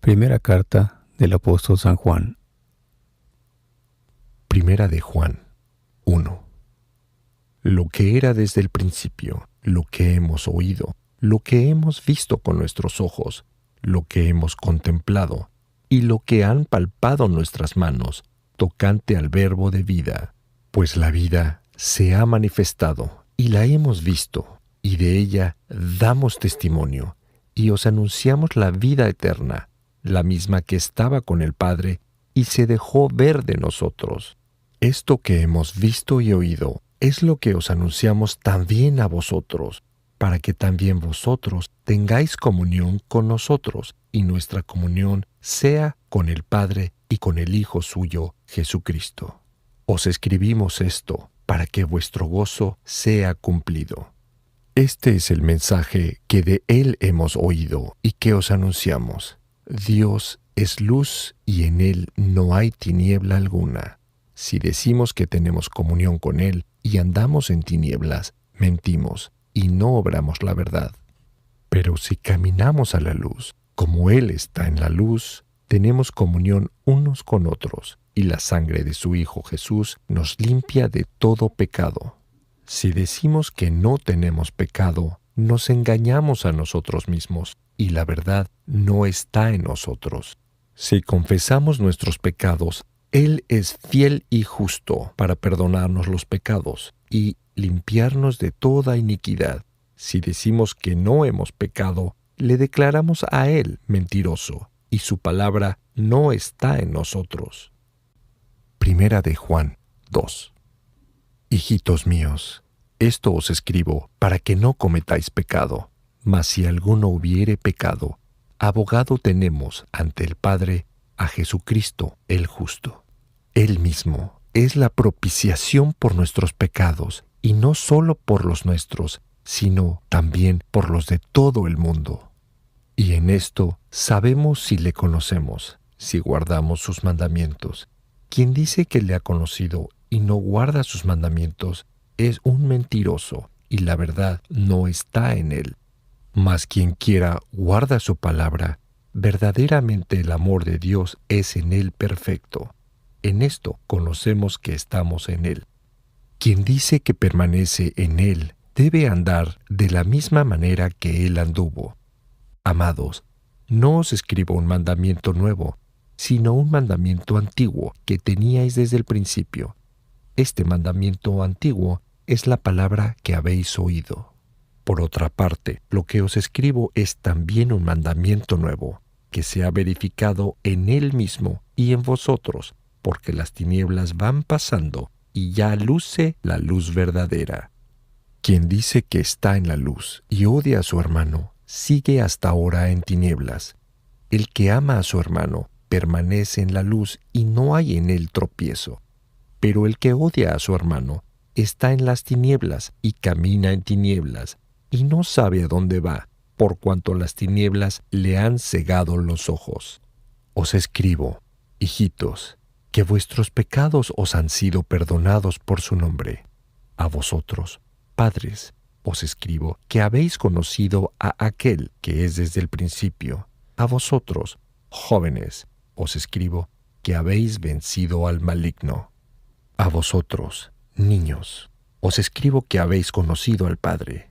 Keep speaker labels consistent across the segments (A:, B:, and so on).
A: Primera carta del apóstol San Juan.
B: Primera de Juan 1. Lo que era desde el principio, lo que hemos oído, lo que hemos visto con nuestros ojos, lo que hemos contemplado y lo que han palpado nuestras manos, tocante al verbo de vida. Pues la vida se ha manifestado y la hemos visto, y de ella damos testimonio, y os anunciamos la vida eterna, la misma que estaba con el Padre y se dejó ver de nosotros. Esto que hemos visto y oído es lo que os anunciamos también a vosotros, para que también vosotros tengáis comunión con nosotros, y nuestra comunión sea con el Padre y con el Hijo suyo, Jesucristo. Os escribimos esto para que vuestro gozo sea cumplido. Este es el mensaje que de Él hemos oído y que os anunciamos. Dios es luz y en Él no hay tiniebla alguna. Si decimos que tenemos comunión con Él y andamos en tinieblas, mentimos y no obramos la verdad. Pero si caminamos a la luz, como Él está en la luz, tenemos comunión unos con otros, y la sangre de su Hijo Jesús nos limpia de todo pecado. Si decimos que no tenemos pecado, nos engañamos a nosotros mismos, y la verdad no está en nosotros. Si confesamos nuestros pecados, Él es fiel y justo para perdonarnos los pecados y limpiarnos de toda iniquidad. Si decimos que no hemos pecado, le declaramos a Él mentiroso, y su palabra no está en nosotros. Primera de Juan 2. Hijitos míos, esto os escribo para que no cometáis pecado. Mas si alguno hubiere pecado, abogado tenemos ante el Padre a Jesucristo el justo. Él mismo es la propiciación por nuestros pecados, y no solo por los nuestros, sino también por los de todo el mundo. Y en esto sabemos si le conocemos, si guardamos sus mandamientos. Quien dice que le ha conocido y no guarda sus mandamientos es un mentiroso, y la verdad no está en él. Mas quien quiera guarda su palabra, verdaderamente el amor de Dios es en él perfecto. En esto conocemos que estamos en él. Quien dice que permanece en él debe andar de la misma manera que él anduvo. Amados, no os escribo un mandamiento nuevo, sino un mandamiento antiguo que teníais desde el principio. Este mandamiento antiguo es la palabra que habéis oído. Por otra parte, lo que os escribo es también un mandamiento nuevo, que se ha verificado en Él mismo y en vosotros, porque las tinieblas van pasando y ya luce la luz verdadera. Quien dice que está en la luz y odia a su hermano, sigue hasta ahora en tinieblas. El que ama a su hermano permanece en la luz y no hay en él tropiezo. Pero el que odia a su hermano está en las tinieblas y camina en tinieblas, y no sabe a dónde va, por cuanto las tinieblas le han cegado los ojos. Os escribo, hijitos, que vuestros pecados os han sido perdonados por su nombre. A vosotros, padres, os escribo que habéis conocido a aquel que es desde el principio. A vosotros, jóvenes, os escribo que habéis vencido al maligno. A vosotros, niños, os escribo que habéis conocido al Padre.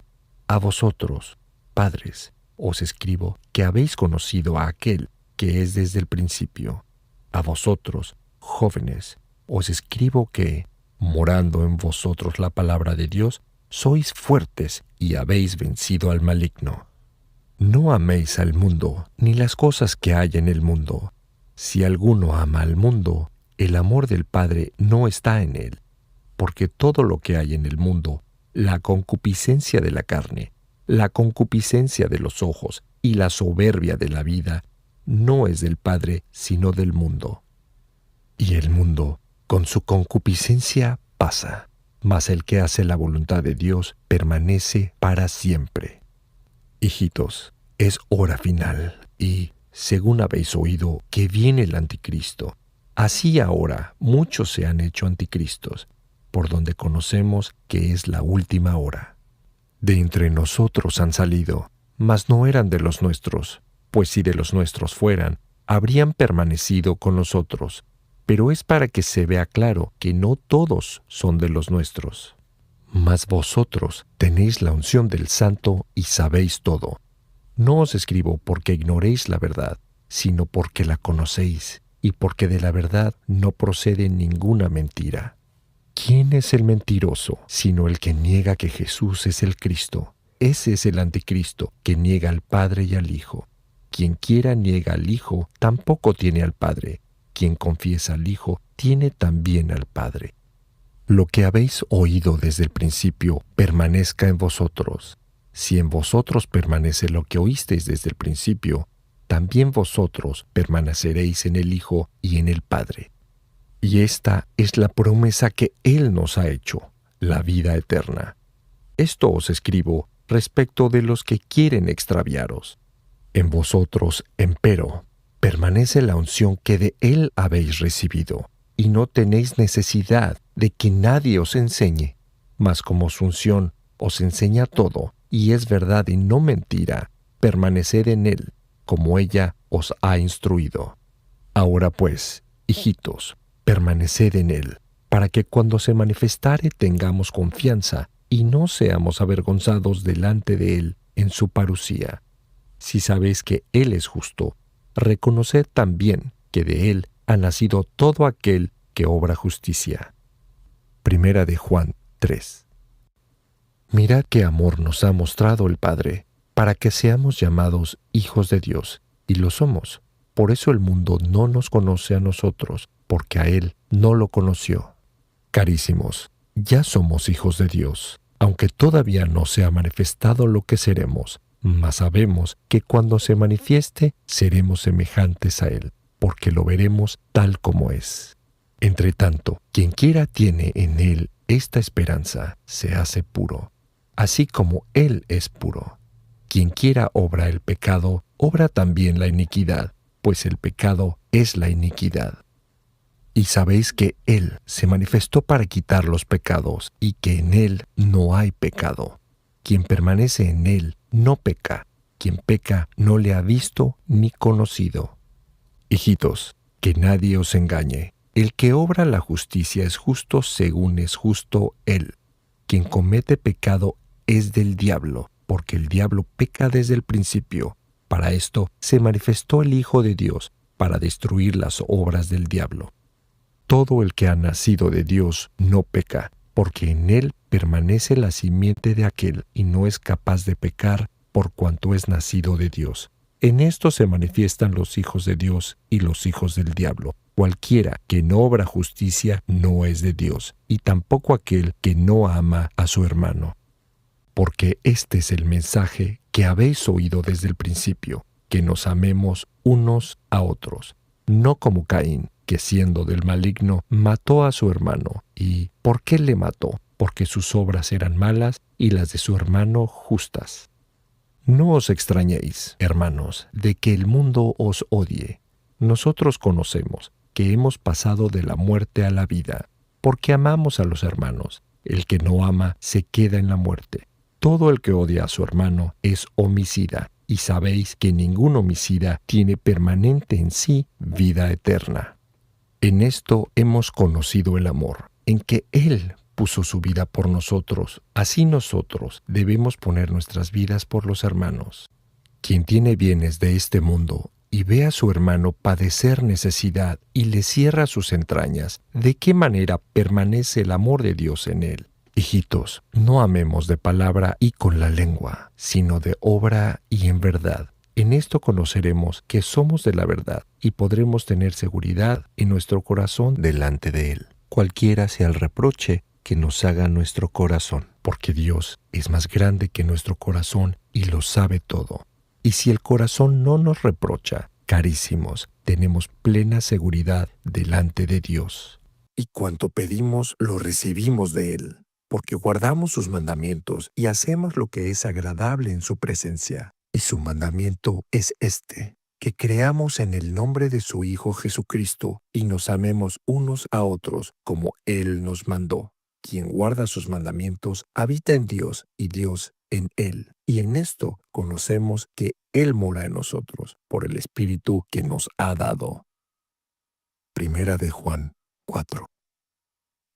B: A vosotros, padres, os escribo que habéis conocido a aquel que es desde el principio. A vosotros, jóvenes, os escribo que, morando en vosotros la palabra de Dios, sois fuertes y habéis vencido al maligno. No améis al mundo, ni las cosas que hay en el mundo. Si alguno ama al mundo, el amor del Padre no está en él, porque todo lo que hay en el mundo, la concupiscencia de la carne, la concupiscencia de los ojos y la soberbia de la vida, no es del Padre, sino del mundo. Y el mundo, con su concupiscencia, pasa, mas el que hace la voluntad de Dios permanece para siempre. Hijitos, es hora final, y, según habéis oído, que viene el anticristo. Así ahora muchos se han hecho anticristos, por donde conocemos que es la última hora. De entre nosotros han salido, mas no eran de los nuestros, pues si de los nuestros fueran, habrían permanecido con nosotros, pero es para que se vea claro que no todos son de los nuestros. Mas vosotros tenéis la unción del Santo y sabéis todo. No os escribo porque ignoréis la verdad, sino porque la conocéis, y porque de la verdad no procede ninguna mentira. ¿Quién es el mentiroso, sino el que niega que Jesús es el Cristo? Ese es el anticristo, que niega al Padre y al Hijo. Quien quiera niega al Hijo, tampoco tiene al Padre. Quien confiesa al Hijo, tiene también al Padre. Lo que habéis oído desde el principio permanezca en vosotros. Si en vosotros permanece lo que oísteis desde el principio, también vosotros permaneceréis en el Hijo y en el Padre. Y esta es la promesa que Él nos ha hecho, la vida eterna. Esto os escribo respecto de los que quieren extraviaros. En vosotros, empero, permanece la unción que de Él habéis recibido, y no tenéis necesidad de que nadie os enseñe, mas como su unción os enseña todo, y es verdad y no mentira, permaneced en Él, como ella os ha instruido. Ahora pues, hijitos, permaneced en Él, para que cuando se manifestare tengamos confianza y no seamos avergonzados delante de Él en su parucía. Si sabéis que Él es justo, reconoced también que de Él ha nacido todo aquel que obra justicia. Primera de Juan 3. Mirad qué amor nos ha mostrado el Padre, para que seamos llamados hijos de Dios, y lo somos. Por eso el mundo no nos conoce a nosotros, porque a Él no lo conoció. Carísimos, ya somos hijos de Dios, aunque todavía no se ha manifestado lo que seremos, mas sabemos que cuando se manifieste seremos semejantes a Él, porque lo veremos tal como es. Entre tanto, quien quiera tiene en Él esta esperanza, se hace puro, así como Él es puro. Quien quiera obra el pecado, obra también la iniquidad, pues el pecado es la iniquidad. Y sabéis que Él se manifestó para quitar los pecados, y que en Él no hay pecado. Quien permanece en Él no peca. Quien peca no le ha visto ni conocido. Hijitos, que nadie os engañe. El que obra la justicia es justo según es justo Él. Quien comete pecado es del diablo, porque el diablo peca desde el principio. Para esto se manifestó el Hijo de Dios, para destruir las obras del diablo. Todo el que ha nacido de Dios no peca, porque en él permanece la simiente de aquel y no es capaz de pecar por cuanto es nacido de Dios. En esto se manifiestan los hijos de Dios y los hijos del diablo. Cualquiera que no obra justicia no es de Dios, y tampoco aquel que no ama a su hermano. Porque este es el mensaje que habéis oído desde el principio, que nos amemos unos a otros, no como Caín, que siendo del maligno mató a su hermano. ¿Y por qué le mató? Porque sus obras eran malas y las de su hermano justas. No os extrañéis, hermanos, de que el mundo os odie. Nosotros conocemos que hemos pasado de la muerte a la vida, porque amamos a los hermanos. El que no ama se queda en la muerte. Todo el que odia a su hermano es homicida, y sabéis que ningún homicida tiene permanente en sí vida eterna. En esto hemos conocido el amor, en que Él puso su vida por nosotros. Así nosotros debemos poner nuestras vidas por los hermanos. Quien tiene bienes de este mundo y ve a su hermano padecer necesidad y le cierra sus entrañas, ¿de qué manera permanece el amor de Dios en él? Hijitos, no amemos de palabra y con la lengua, sino de obra y en verdad. En esto conoceremos que somos de la verdad y podremos tener seguridad en nuestro corazón delante de Él. Cualquiera sea el reproche que nos haga nuestro corazón, porque Dios es más grande que nuestro corazón y lo sabe todo. Y si el corazón no nos reprocha, carísimos, tenemos plena seguridad delante de Dios.
C: Y cuanto pedimos, lo recibimos de Él, porque guardamos sus mandamientos y hacemos lo que es agradable en su presencia. Y su mandamiento es este, que creamos en el nombre de su Hijo Jesucristo y nos amemos unos a otros como Él nos mandó. Quien guarda sus mandamientos habita en Dios y Dios en él. Y en esto conocemos que Él mora en nosotros por el Espíritu que nos ha dado. Primera de Juan 4.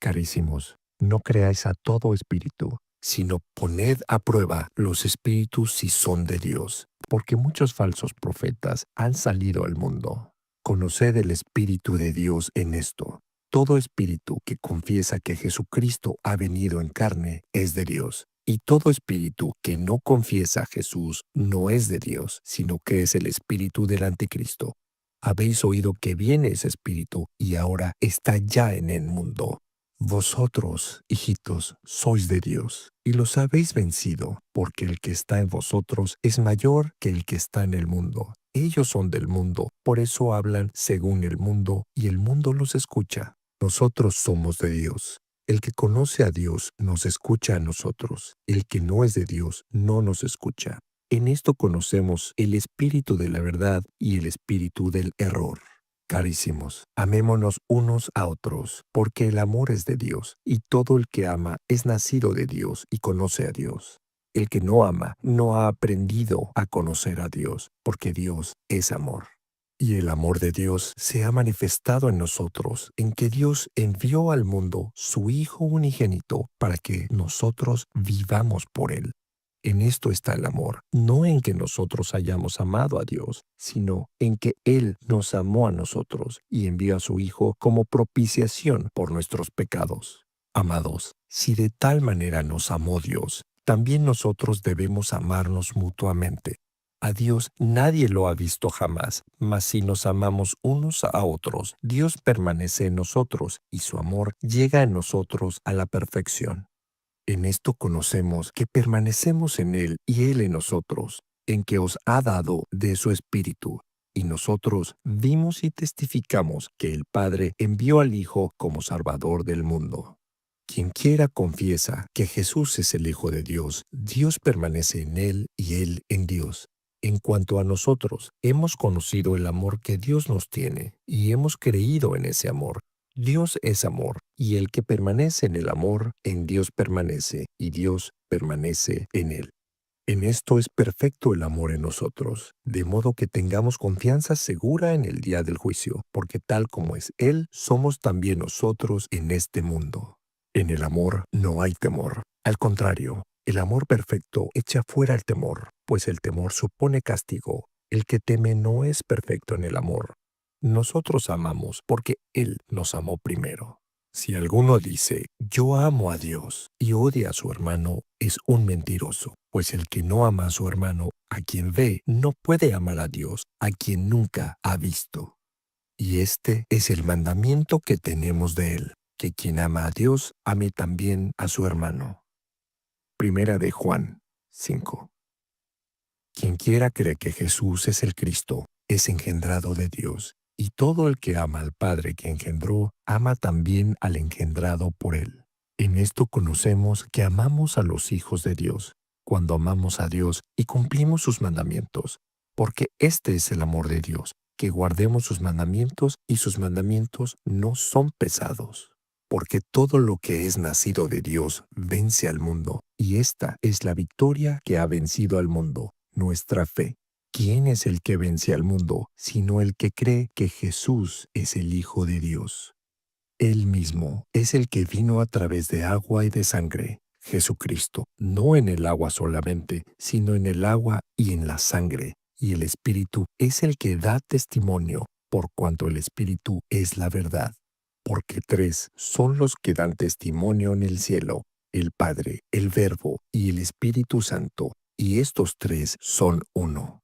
C: Carísimos, no creáis a todo espíritu, sino poned a prueba los espíritus si son de Dios, porque muchos falsos profetas han salido al mundo. Conoced el Espíritu de Dios en esto. Todo espíritu que confiesa que Jesucristo ha venido en carne es de Dios. Y todo espíritu que no confiesa a Jesús no es de Dios, sino que es el espíritu del anticristo. Habéis oído que viene ese espíritu y ahora está ya en el mundo. Vosotros, hijitos, sois de Dios, y los habéis vencido, porque el que está en vosotros es mayor que el que está en el mundo. Ellos son del mundo, por eso hablan según el mundo, y el mundo los escucha. Nosotros somos de Dios. El que conoce a Dios nos escucha a nosotros. El que no es de Dios no nos escucha. En esto conocemos el espíritu de la verdad y el espíritu del error. Carísimos, amémonos unos a otros, porque el amor es de Dios, y todo el que ama es nacido de Dios y conoce a Dios. El que no ama no ha aprendido a conocer a Dios, porque Dios es amor. Y el amor de Dios se ha manifestado en nosotros, en que Dios envió al mundo su Hijo unigénito para que nosotros vivamos por Él. En esto está el amor, no en que nosotros hayamos amado a Dios, sino en que Él nos amó a nosotros y envió a su Hijo como propiciación por nuestros pecados. Amados, si de tal manera nos amó Dios, también nosotros debemos amarnos mutuamente. A Dios nadie lo ha visto jamás, mas si nos amamos unos a otros, Dios permanece en nosotros y su amor llega en nosotros a la perfección. En esto conocemos que permanecemos en Él y Él en nosotros, en que os ha dado de su Espíritu. Y nosotros vimos y testificamos que el Padre envió al Hijo como Salvador del mundo. Quien quiera confiesa que Jesús es el Hijo de Dios, Dios permanece en Él y Él en Dios. En cuanto a nosotros, hemos conocido el amor que Dios nos tiene y hemos creído en ese amor. Dios es amor, y el que permanece en el amor, en Dios permanece, y Dios permanece en él. En esto es perfecto el amor en nosotros, de modo que tengamos confianza segura en el día del juicio, porque tal como es Él, somos también nosotros en este mundo. En el amor no hay temor. Al contrario, el amor perfecto echa fuera el temor, pues el temor supone castigo. El que teme no es perfecto en el amor. Nosotros amamos porque Él nos amó primero. Si alguno dice, yo amo a Dios y odia a su hermano, es un mentiroso, pues el que no ama a su hermano, a quien ve, no puede amar a Dios, a quien nunca ha visto. Y este es el mandamiento que tenemos de Él, que quien ama a Dios, ame también a su hermano. Primera de Juan 5. Quien quiera cree que Jesús es el Cristo, es engendrado de Dios. Y todo el que ama al Padre que engendró, ama también al engendrado por Él. En esto conocemos que amamos a los hijos de Dios, cuando amamos a Dios y cumplimos sus mandamientos, porque este es el amor de Dios, que guardemos sus mandamientos y sus mandamientos no son pesados. Porque todo lo que es nacido de Dios vence al mundo, y esta es la victoria que ha vencido al mundo, nuestra fe. ¿Quién es el que vence al mundo, sino el que cree que Jesús es el Hijo de Dios? Él mismo es el que vino a través de agua y de sangre, Jesucristo, no en el agua solamente, sino en el agua y en la sangre. Y el Espíritu es el que da testimonio, por cuanto el Espíritu es la verdad. Porque tres son los que dan testimonio en el cielo, el Padre, el Verbo y el Espíritu Santo, y estos tres son uno.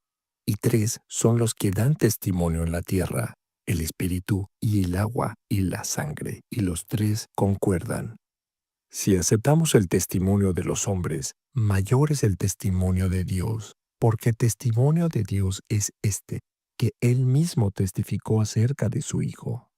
C: Y tres son los que dan testimonio en la tierra, el espíritu y el agua y la sangre, y los tres concuerdan. Si aceptamos el testimonio de los hombres, mayor es el testimonio de Dios, porque testimonio de Dios es este, que Él mismo testificó acerca de su Hijo.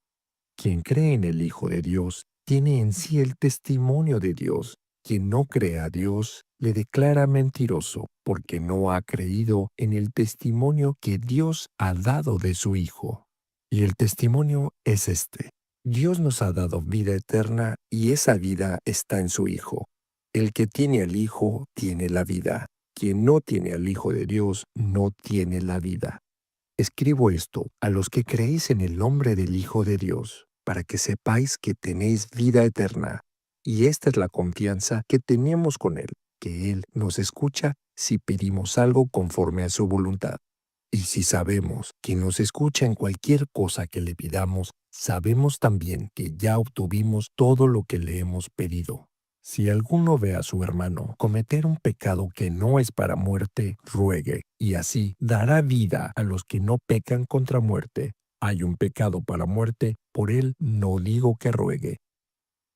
C: Quien cree en el Hijo de Dios tiene en sí el testimonio de Dios. Quien no cree a Dios le declara mentiroso, porque no ha creído en el testimonio que Dios ha dado de su Hijo. Y el testimonio es este: Dios nos ha dado vida eterna y esa vida está en su Hijo. El que tiene al Hijo tiene la vida. Quien no tiene al Hijo de Dios no tiene la vida. Escribo esto a los que creéis en el nombre del Hijo de Dios, para que sepáis que tenéis vida eterna. Y esta es la confianza que tenemos con Él, que Él nos escucha si pedimos algo conforme a su voluntad. Y si sabemos que nos escucha en cualquier cosa que le pidamos, sabemos también que ya obtuvimos todo lo que le hemos pedido. Si alguno ve a su hermano cometer un pecado que no es para muerte, ruegue, y así dará vida a los que no pecan contra muerte. Hay un pecado para muerte, por él no digo que ruegue.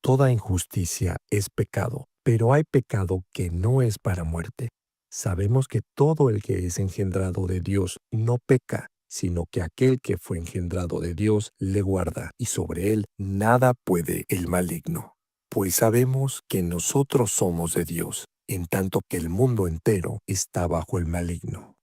C: Toda injusticia es pecado, pero hay pecado que no es para muerte. Sabemos que todo el que es engendrado de Dios no peca, sino que aquel que fue engendrado de Dios le guarda, y sobre él nada puede el maligno. Pues sabemos que nosotros somos de Dios, en tanto que el mundo entero está bajo el maligno.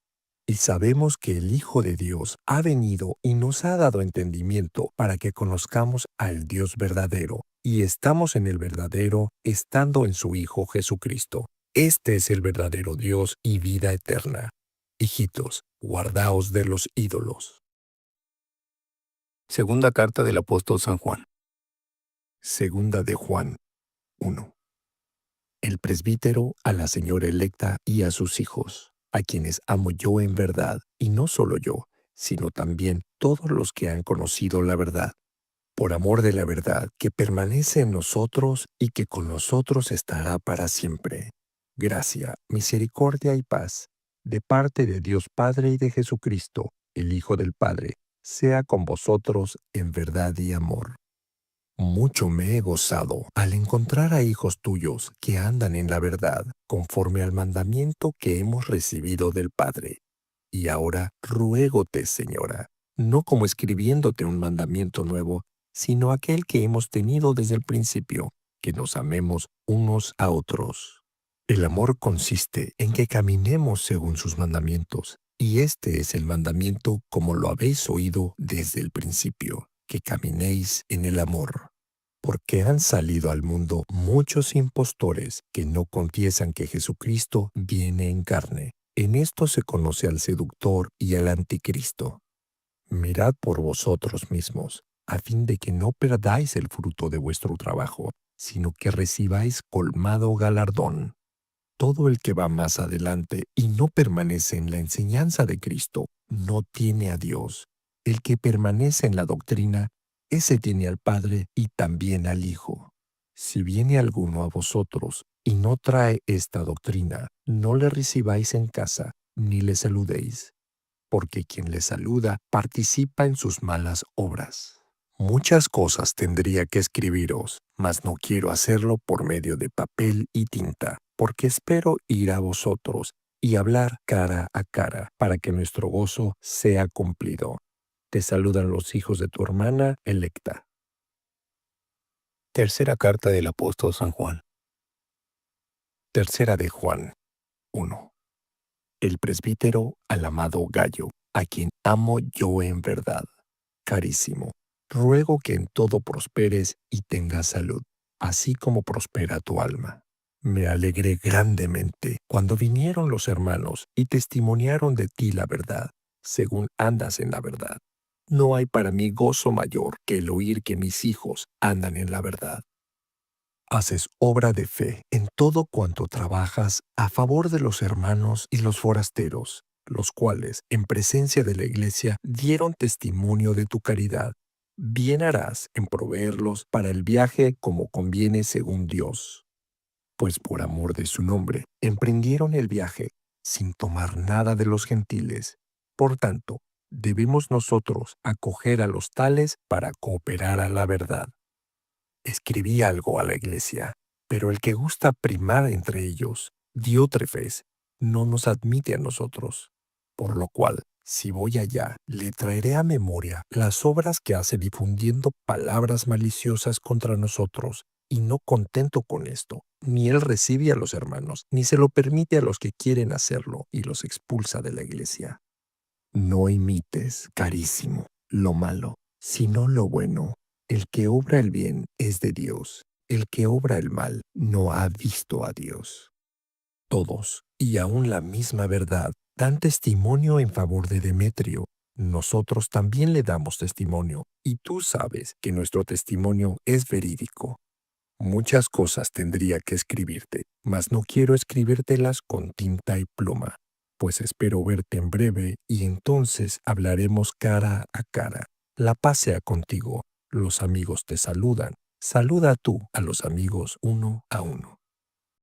C: Y sabemos que el Hijo de Dios ha venido y nos ha dado entendimiento para que conozcamos al Dios verdadero, y estamos en el verdadero estando en su Hijo Jesucristo. Este es el verdadero Dios y vida eterna. Hijitos, guardaos de los ídolos.
A: Segunda carta del apóstol San Juan.
C: Segunda de Juan 1. El presbítero a la señora electa y a sus hijos, a quienes amo yo en verdad, y no solo yo, sino también todos los que han conocido la verdad, por amor de la verdad que permanece en nosotros y que con nosotros estará para siempre. Gracia, misericordia y paz, de parte de Dios Padre y de Jesucristo, el Hijo del Padre, sea con vosotros en verdad y amor. Mucho me he gozado al encontrar a hijos tuyos que andan en la verdad, conforme al mandamiento que hemos recibido del Padre. Y ahora ruégote, Señora, no como escribiéndote un mandamiento nuevo, sino aquel que hemos tenido desde el principio, que nos amemos unos a otros. El amor consiste en que caminemos según sus mandamientos, y este es el mandamiento como lo habéis oído desde el principio, que caminéis en el amor. Porque han salido al mundo muchos impostores que no confiesan que Jesucristo viene en carne. En esto se conoce al seductor y al anticristo. Mirad por vosotros mismos, a fin de que no perdáis el fruto de vuestro trabajo, sino que recibáis colmado galardón. Todo el que va más adelante y no permanece en la enseñanza de Cristo, no tiene a Dios. El que permanece en la doctrina, ese tiene al Padre y también al Hijo. Si viene alguno a vosotros y no trae esta doctrina, no le recibáis en casa, ni le saludéis, porque quien le saluda participa en sus malas obras. Muchas cosas tendría que escribiros, mas no quiero hacerlo por medio de papel y tinta, porque espero ir a vosotros y hablar cara a cara, para que nuestro gozo sea cumplido. Te saludan los hijos de tu hermana electa.
A: Tercera carta del apóstol San Juan.
C: Tercera de Juan 1. El presbítero al amado Gallo, a quien amo yo en verdad. Carísimo, ruego que en todo prosperes y tengas salud, así como prospera tu alma. Me alegré grandemente cuando vinieron los hermanos y testimoniaron de ti la verdad, según andas en la verdad. No hay para mí gozo mayor que el oír que mis hijos andan en la verdad. Haces obra de fe en todo cuanto trabajas a favor de los hermanos y los forasteros, los cuales, en presencia de la iglesia, dieron testimonio de tu caridad. Bien harás en proveerlos para el viaje como conviene según Dios. Pues por amor de su nombre, emprendieron el viaje sin tomar nada de los gentiles. Por tanto, debemos nosotros acoger a los tales para cooperar a la verdad. Escribí algo a la iglesia, pero el que gusta primar entre ellos, Diótrefes, no nos admite a nosotros. Por lo cual, si voy allá, le traeré a memoria las obras que hace difundiendo palabras maliciosas contra nosotros, y no contento con esto, ni él recibe a los hermanos, ni se lo permite a los que quieren hacerlo, y los expulsa de la iglesia. No imites, carísimo, lo malo, sino lo bueno. El que obra el bien es de Dios. El que obra el mal no ha visto a Dios. Todos, y aún la misma verdad, dan testimonio en favor de Demetrio. Nosotros también le damos testimonio, y tú sabes que nuestro testimonio es verídico. Muchas cosas tendría que escribirte, mas no quiero escribírtelas con tinta y pluma, pues espero verte en breve y entonces hablaremos cara a cara. La paz sea contigo. Los amigos te saludan. Saluda tú a los amigos uno a uno.